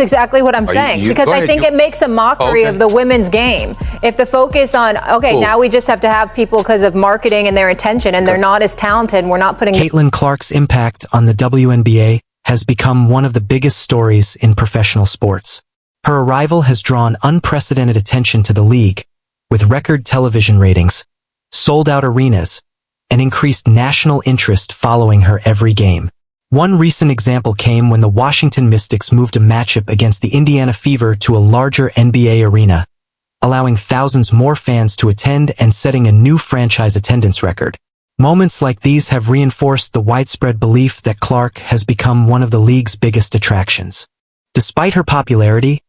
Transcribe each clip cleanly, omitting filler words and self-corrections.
exactly what I'm saying, because I think it makes a mockery of the women's game. If the focus on, now we just have to have people because of marketing and their attention, and they're not as talented, and we're not putting... Caitlin Clark's impact on the WNBA has become one of the biggest stories in professional sports. Her arrival has drawn unprecedented attention to the league, with record television ratings, sold-out arenas, and increased national interest following her every game. One recent example came when the Washington Mystics moved a matchup against the Indiana Fever to a larger NBA arena, allowing thousands more fans to attend and setting a new franchise attendance record. Moments like these have reinforced the widespread belief that Clark has become one of the league's biggest attractions. Despite her popularity,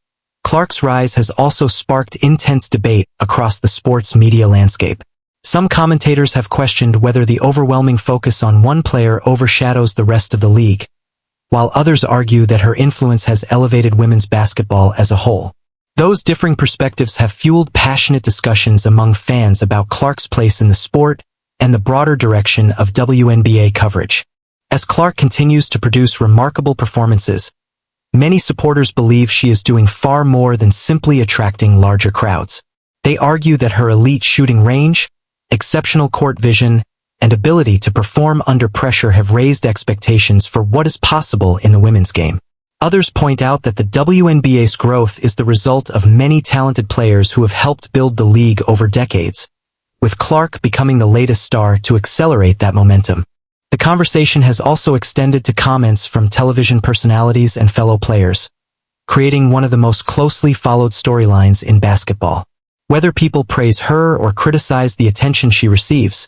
Clark's rise has also sparked intense debate across the sports media landscape. Some commentators have questioned whether the overwhelming focus on one player overshadows the rest of the league, while others argue that her influence has elevated women's basketball as a whole. Those differing perspectives have fueled passionate discussions among fans about Clark's place in the sport and the broader direction of WNBA coverage. As Clark continues to produce remarkable performances, many supporters believe she is doing far more than simply attracting larger crowds. They argue that her elite shooting range, exceptional court vision, and ability to perform under pressure have raised expectations for what is possible in the women's game. Others point out that the WNBA's growth is the result of many talented players who have helped build the league over decades, with Clark becoming the latest star to accelerate that momentum. The conversation has also extended to comments from television personalities and fellow players, creating one of the most closely followed storylines in basketball. Whether people praise her or criticize the attention she receives,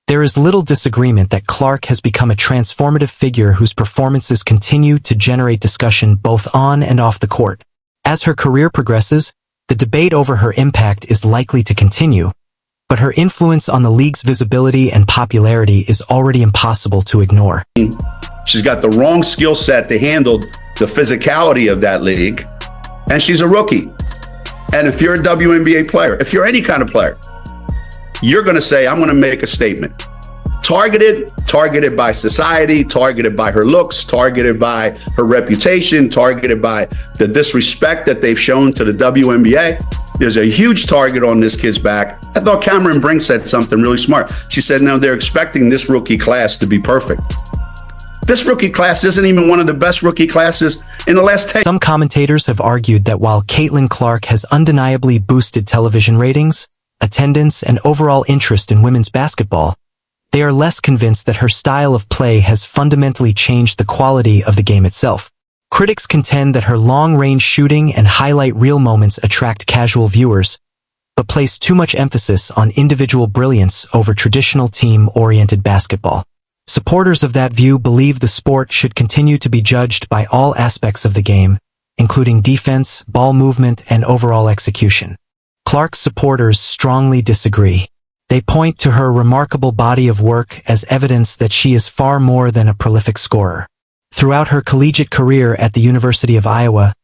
there is little disagreement that Clark has become a transformative figure whose performances continue to generate discussion both on and off the court. As her career progresses, the debate over her impact is likely to continue, but her influence on the league's visibility and popularity is already impossible to ignore. She's got the wrong skill set to handle the physicality of that league, and she's a rookie. And if you're a WNBA player, if you're any kind of player, you're going to say, I'm going to make a statement. Targeted by society, targeted by her looks, targeted by her reputation, targeted by the disrespect that they've shown to the WNBA. There's a huge target on this kid's back. I thought Cameron Brink said something really smart. She said, no, they're expecting this rookie class to be perfect. This rookie class isn't even one of the best rookie classes in the last 10 years. Some commentators have argued that while Caitlin Clark has undeniably boosted television ratings, attendance, and overall interest in women's basketball, they are less convinced that her style of play has fundamentally changed the quality of the game itself. Critics contend that her long-range shooting and highlight reel moments attract casual viewers, but place too much emphasis on individual brilliance over traditional team-oriented basketball. Supporters of that view believe the sport should continue to be judged by all aspects of the game, including defense, ball movement, and overall execution. Clark's supporters strongly disagree. They point to her remarkable body of work as evidence that she is far more than a prolific scorer. Throughout her collegiate career at the University of Iowa,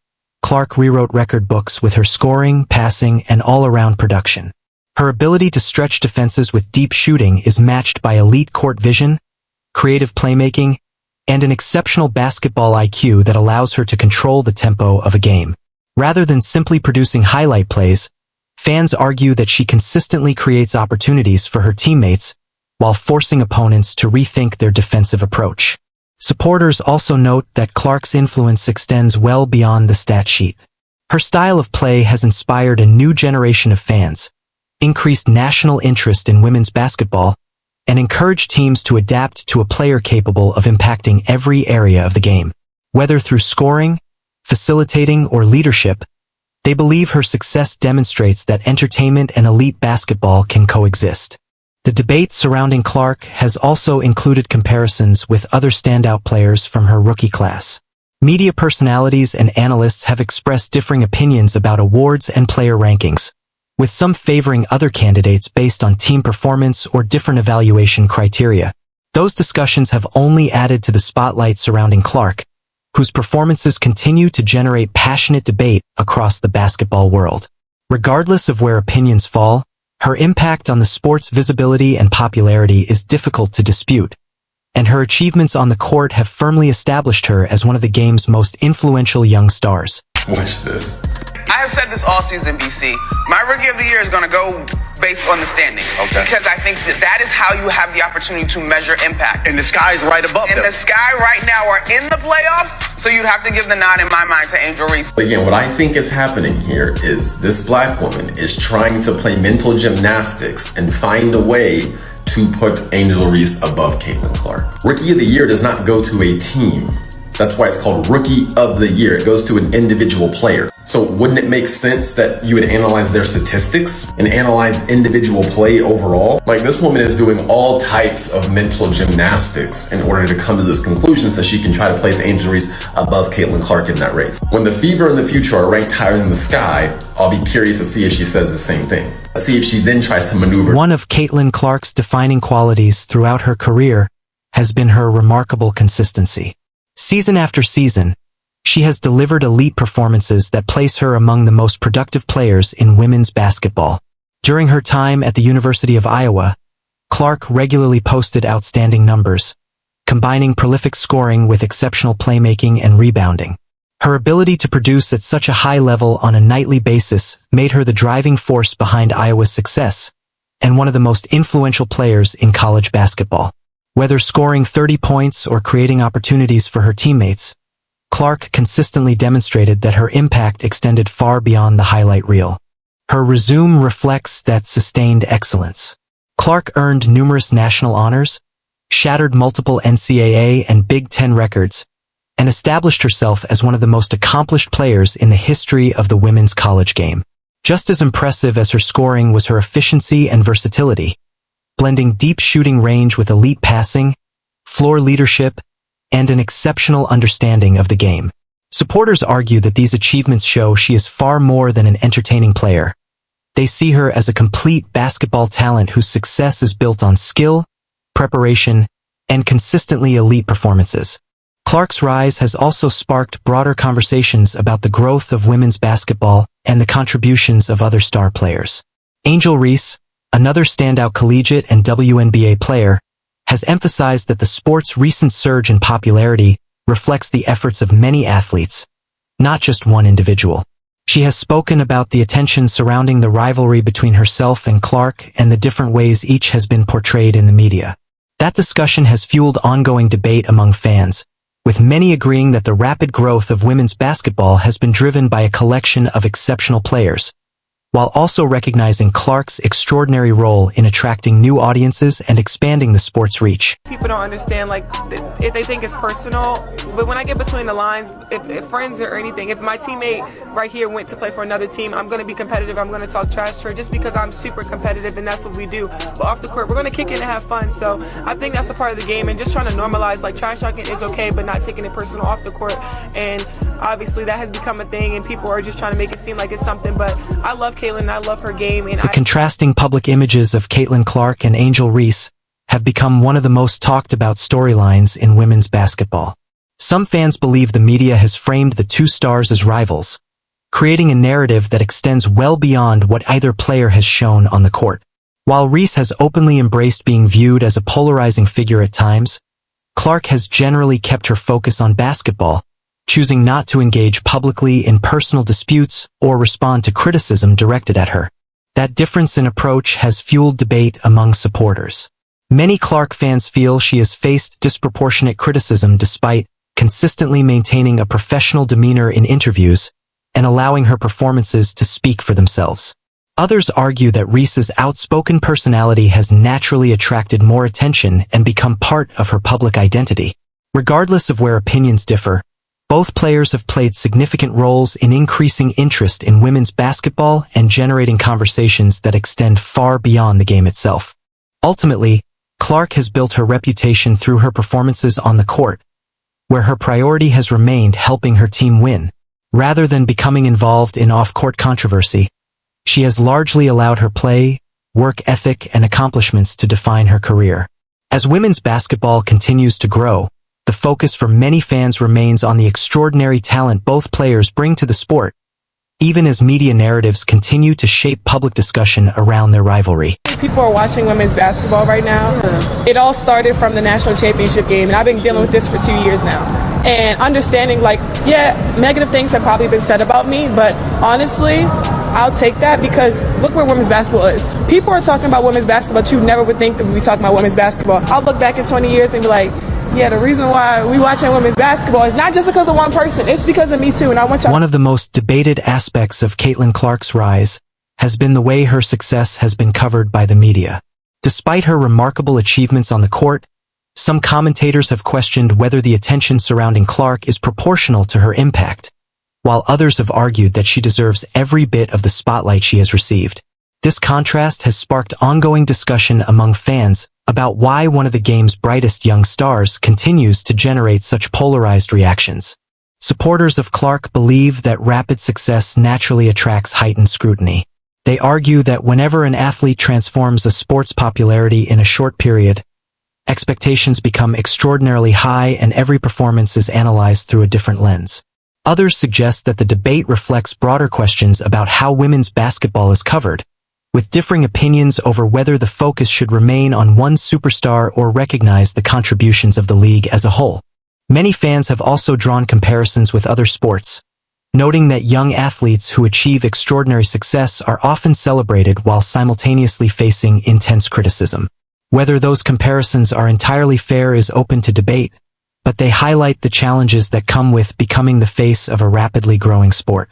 Clark rewrote record books with her scoring, passing, and all-around production. Her ability to stretch defenses with deep shooting is matched by elite court vision, creative playmaking, and an exceptional basketball IQ that allows her to control the tempo of a game. Rather than simply producing highlight plays, fans argue that she consistently creates opportunities for her teammates while forcing opponents to rethink their defensive approach. Supporters also note that Clark's influence extends well beyond the stat sheet. Her style of play has inspired a new generation of fans, increased national interest in women's basketball, and encouraged teams to adapt to a player capable of impacting every area of the game. Whether through scoring, facilitating, or leadership, they believe her success demonstrates that entertainment and elite basketball can coexist. The debate surrounding Clark has also included comparisons with other standout players from her rookie class. Media personalities and analysts have expressed differing opinions about awards and player rankings, with some favoring other candidates based on team performance or different evaluation criteria. Those discussions have only added to the spotlight surrounding Clark, whose performances continue to generate passionate debate across the basketball world. Regardless of where opinions fall, her impact on the sport's visibility and popularity is difficult to dispute, and her achievements on the court have firmly established her as one of the game's most influential young stars. Watch this. I have said this all season, BC. My rookie of the year is going to go based on the standings. Okay. Because I think that is how you have the opportunity to measure impact. And the sky is right above them. And the sky right now are in the playoffs, so you'd have to give the nod in my mind to Angel Reese. But again, what I think is happening here is this black woman is trying to play mental gymnastics and find a way to put Angel Reese above Caitlin Clark. Rookie of the year does not go to a team. That's why it's called Rookie of the Year. It goes to an individual player. So wouldn't it make sense that you would analyze their statistics and analyze individual play overall? Like, this woman is doing all types of mental gymnastics in order to come to this conclusion so she can try to place Angel Reese above Caitlin Clark in that race. When the Fever and the Future are ranked higher than the Sky, I'll be curious to see if she says the same thing. See if she then tries to maneuver. One of Caitlin Clark's defining qualities throughout her career has been her remarkable consistency. Season after season, she has delivered elite performances that place her among the most productive players in women's basketball. During her time at the University of Iowa, Clark regularly posted outstanding numbers, combining prolific scoring with exceptional playmaking and rebounding. Her ability to produce at such a high level on a nightly basis made her the driving force behind Iowa's success and one of the most influential players in college basketball. Whether scoring 30 points or creating opportunities for her teammates, Clark consistently demonstrated that her impact extended far beyond the highlight reel. Her resume reflects that sustained excellence. Clark earned numerous national honors, shattered multiple NCAA and Big Ten records, and established herself as one of the most accomplished players in the history of the women's college game. Just as impressive as her scoring was her efficiency and versatility, blending deep shooting range with elite passing, floor leadership, and an exceptional understanding of the game. Supporters argue that these achievements show she is far more than an entertaining player. They see her as a complete basketball talent whose success is built on skill, preparation, and consistently elite performances. Clark's rise has also sparked broader conversations about the growth of women's basketball and the contributions of other star players. Angel Reese, another standout collegiate and WNBA player, has emphasized that the sport's recent surge in popularity reflects the efforts of many athletes, not just one individual. She has spoken about the attention surrounding the rivalry between herself and Clark and the different ways each has been portrayed in the media. That discussion has fueled ongoing debate among fans, with many agreeing that the rapid growth of women's basketball has been driven by a collection of exceptional players, while also recognizing Clark's extraordinary role in attracting new audiences and expanding the sport's reach. People don't understand, like, if they think it's personal, but when I get between the lines, if friends or anything, if my teammate right here went to play for another team, I'm going to be competitive, I'm going to talk trash to her just because I'm super competitive and that's what we do. But off the court, we're going to kick it and have fun, so I think that's a part of the game, and just trying to normalize, like, trash talking is okay, but not taking it personal off the court, and obviously that has become a thing, and people are just trying to make it seem like it's something, but I love Caitlin, I love her game. And the contrasting public images of Caitlin Clark and Angel Reese have become one of the most talked about storylines in women's basketball. Some fans believe the media has framed the two stars as rivals, creating a narrative that extends well beyond what either player has shown on the court. While Reese has openly embraced being viewed as a polarizing figure at times, Clark has generally kept her focus on basketball, choosing not to engage publicly in personal disputes or respond to criticism directed at her. That difference in approach has fueled debate among supporters. Many Clark fans feel she has faced disproportionate criticism despite consistently maintaining a professional demeanor in interviews and allowing her performances to speak for themselves. Others argue that Reese's outspoken personality has naturally attracted more attention and become part of her public identity. Regardless of where opinions differ, both players have played significant roles in increasing interest in women's basketball and generating conversations that extend far beyond the game itself. Ultimately, Clark has built her reputation through her performances on the court, where her priority has remained helping her team win. Rather than becoming involved in off-court controversy, she has largely allowed her play, work ethic, and accomplishments to define her career. As women's basketball continues to grow, the focus for many fans remains on the extraordinary talent both players bring to the sport, even as media narratives continue to shape public discussion around their rivalry. People are watching women's basketball right now. It all started from the national championship game, and I've been dealing with this for 2 years now. and understanding, like, yeah, negative things have probably been said about me, but honestly, I'll take that because look where women's basketball is. People are talking about women's basketball, but you never would think that we'd be talking about women's basketball. I'll look back in 20 years and be like, yeah, the reason why we watching women's basketball is not just because of one person, it's because of me too, and I want y'all. One of the most debated aspects of Caitlin Clark's rise has been the way her success has been covered by the media. Despite her remarkable achievements on the court, some commentators have questioned whether the attention surrounding Clark is proportional to her impact, while others have argued that she deserves every bit of the spotlight she has received. This contrast has sparked ongoing discussion among fans about why one of the game's brightest young stars continues to generate such polarized reactions. Supporters of Clark believe that rapid success naturally attracts heightened scrutiny. They argue that whenever an athlete transforms a sport's popularity in a short period, expectations become extraordinarily high and every performance is analyzed through a different lens. Others suggest that the debate reflects broader questions about how women's basketball is covered, with differing opinions over whether the focus should remain on one superstar or recognize the contributions of the league as a whole. Many fans have also drawn comparisons with other sports, noting that young athletes who achieve extraordinary success are often celebrated while simultaneously facing intense criticism. Whether those comparisons are entirely fair is open to debate, but they highlight the challenges that come with becoming the face of a rapidly growing sport.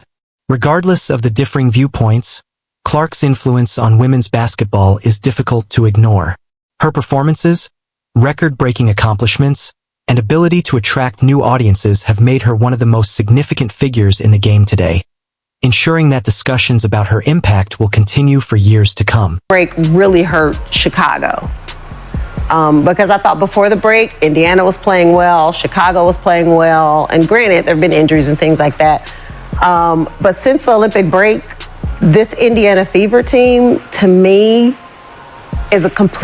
Regardless of the differing viewpoints, Clark's influence on women's basketball is difficult to ignore. Her performances, record-breaking accomplishments, and ability to attract new audiences have made her one of the most significant figures in the game today, ensuring that discussions about her impact will continue for years to come. Break really hurt Chicago because I thought before the break, Indiana was playing well, Chicago was playing well, and granted, there have been injuries and things like that. But since the Olympic break, this Indiana Fever team, to me, is a complete